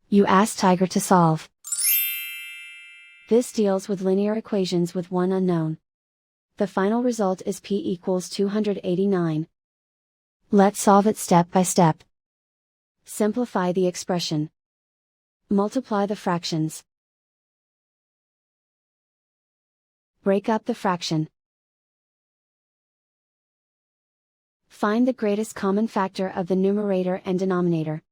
You ask Tiger to solve. This deals with linear equations with one unknown. The final result is p equals 289. Let's solve it step by step. Simplify the expression. Multiply the fractions. Break up the fraction. Find the greatest common factor of the numerator and denominator.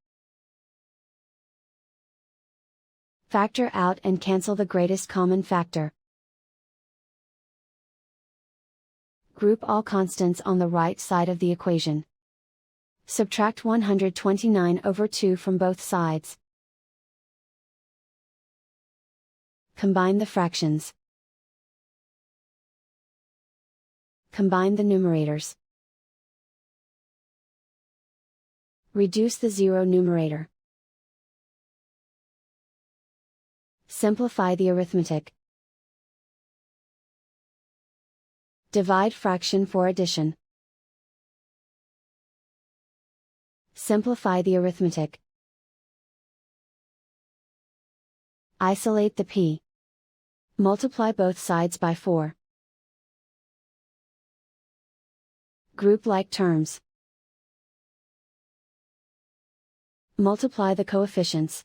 Factor out and cancel the greatest common factor. Group all constants on the right side of the equation. Subtract 129/2 from both sides. Combine the fractions. Combine the numerators. Reduce the zero numerator. Simplify the arithmetic. Divide fraction for addition. Simplify the arithmetic. Isolate the p. Multiply both sides by 4. Group like terms. Multiply the coefficients.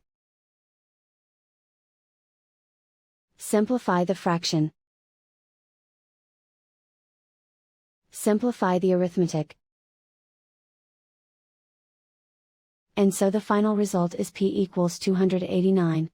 Simplify the fraction. Simplify the arithmetic. And so the final result is p equals 289.